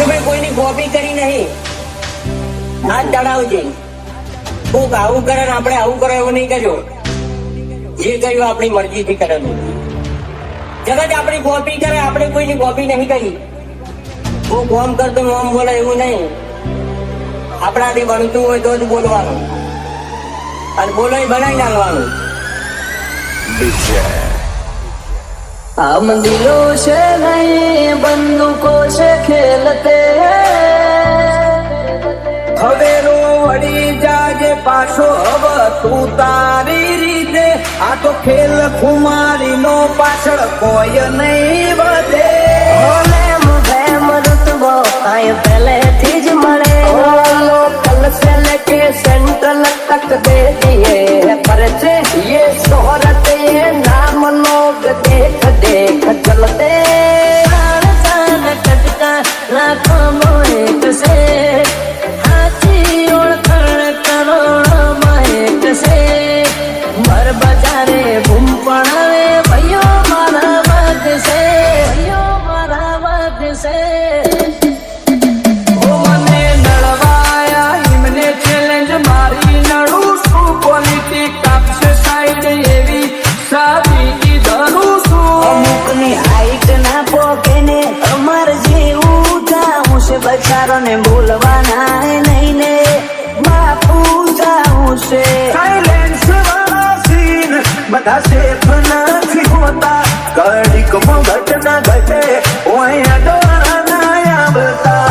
ભાઈ કોઈની કોપી કરી નહીં. હાથ ચડાવજે. કોક આવું કરે ને આપણે આવું કરો એવું નહીં કરજો. જે કર્યું આપણી મરજીથી કરેલું. જગત આપણી કોપી કરે, આપણે કોઈની કોપી નહીં કરી. હું કોમ કરતો મોમ બોલે એવું નહીં. આપણાથી બનતું હોય તો જ બોલવાનું, અને બોલો બનાવી નાખવાનું. हम दिलों से नहीं बंदूकों से खेलते હવેરો વળી જાજે પાછો હવે તું તારી રીતે. આ તો ખેલ ખુમારી નો પાછળ કોઈ નહીં વધે. रुतबो आए पहले थी मरे कल से लेके सेंट्रल तक दे दिए परचे. ये शोहरत ये नाम लोग देख देख चलते. कटका लाखों मोहित से हाथी ओळखण करोड़ों एक से. मर बजारे बूम पड़ावे भैयो मारा वाद से, भैयो मारा वाद से. મને નડવાયા એમને ચેલેન્જ મારી નડું છું. પોલિટિક કાપશે સાઈડ એવી સારી કીધું છું. અમુકની હાઈટ ના પોકે ને અમર જેવું જાઉં છે. બચારો ને બોલવાના નહીં ને બાપુ જાઉં છે. સાયલેન્સ વાળા સીન બધા સેફ નથી હોતા. ઘડીક ઘટના ઘટે ઓય ડોરા ના આવતા.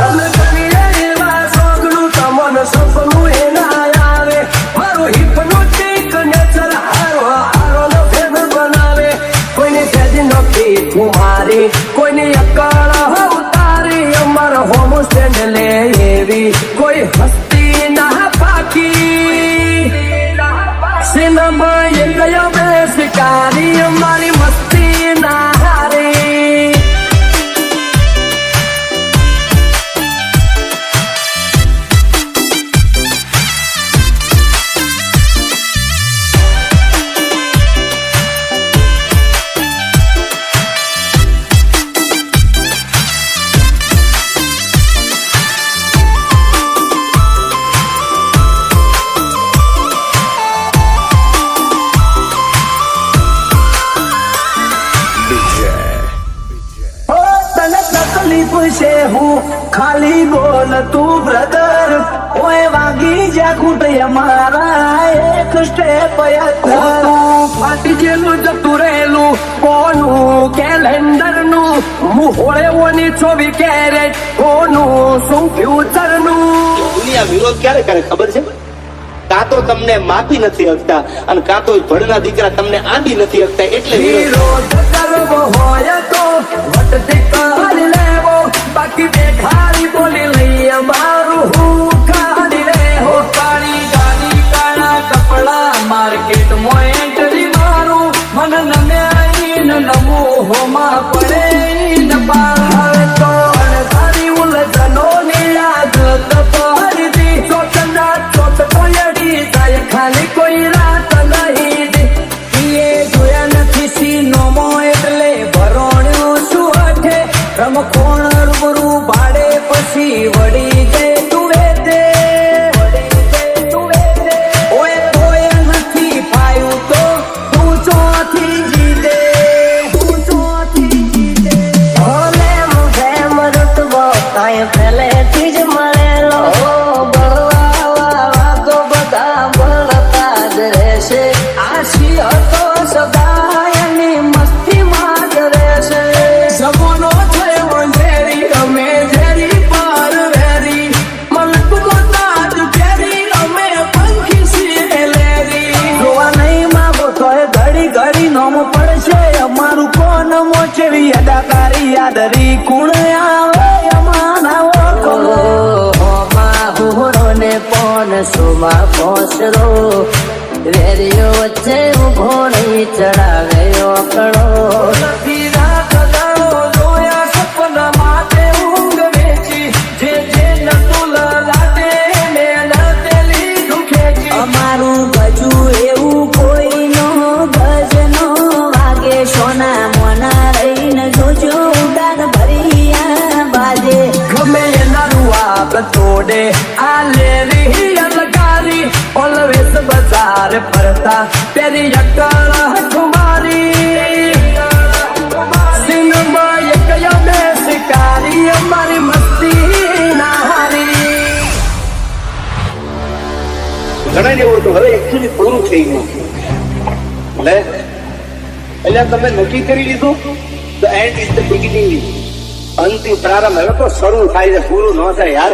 સપનું એ ના આવે. મારું હિપ્નોટિક નેચર હારો હારો નો ફેર બનાવે. કોઈની સેજ નથી કુમારી, કોઈની અકાળ ઉતારી. અમાર હોમ સ્ટેન્ડ લે એવી કોઈ હસ્તી ના પાકી. સિનેમા એ ગયો બે શિકારી, અમારી મસ્તી ના હારી. છે હું ખાલી બોલ તું બ્રધર. ઓય વાગી જા ખૂટ અમારા એક સ્ટેપ ફાટી ગયેલું જતું રહેલું કોનું કેલેન્ડર નું. મુહોળે ઓની 24 કેરેટ કોનું શું ફ્યુચર નું. દુનિયા વિરોધ ક્યારે કરે ખબર છે? કાં તો તમને માફી નથી હકતા અને કાં તો ભણના દીકરા તમને આંધી નથી હકતા, એટલે વિરોધ કરવો હોય તો વટથી કરી લેવો. બાકી દેખાડી બોલી લઈએ મારું હું કાઢી લે. હો કાળી ગાડી કાળા કપડા માર્કેટમાં એન્ટ્રી મારું. મન નમ્યા ન નમું હોમાં પડે ન પાર. તો અણધારી ઉલઝનો ની યાદ તપાડી દી. ચોટના ચોટ કોયડી જાય ખાલી કોઈ રાત નહીં દી. એ જોયા નથી સીનોમો એટલે ભરોણ્યો શું અઠે. રમખોણ રૂબરૂ ભાડે પછી વળી જાય તું વેતે. ઓય તોય નથી પાયું તો તું ચોથી જીતે. તું ચોથી જીતે. ભલે મુખે મરુતબો કાંઈ પહેલેથી જ મળેલો. બળવા તો બધા બળતા જ રહેશે. આશી હતો સદાયની મસ્તીમાં જ રહેશે. જમોનો થયો ઝેરી અમે ઝેરી પર વેરી. મલકમાં તાજ કેરી અમે પંખી છીએ લેરી. જોવા નહીં માગો તોય ઘડી ઘડી નોમ પડશે અમારું. કોણ મોચેવી અદાકારી યાદરી કુણ આવે અમારા ઓળખો. હુહરો ને પોન સુમા પોસરો. વેરીઓ વચ્ચે ઉભો નહીં ચડાવે ઓકળો. નથી રાત દાડો જોયા સપના માટે ઊંઘ વેચી. જે જે નતું લાટે ને લાટેલી દુખેચી. અમારું ગજુ એવું કોઈ નો ગજ નો વાગે. સોના મોના રહીને જોજો ઉડાન ભરિયા બાજે. ગમે બાપ તોડે આ લેરી અલગારી ઓલવેસ બજાર ફરતા પેરી અકળ કુમારી સિનેમા એક યમે શિકારી અમારી મસ્તી ના હારી ઘણા ને તો હવે એકચ્યુઅલી પૂરું થઈ ગયું એટલે તમે નક્કી કરી લીધું તો એન્ડ ઇઝ ધ બિગિનિંગ. અંતિમ પ્રારંભ હવે તો શરૂ થાય છે, પૂરું ન થાય યાર.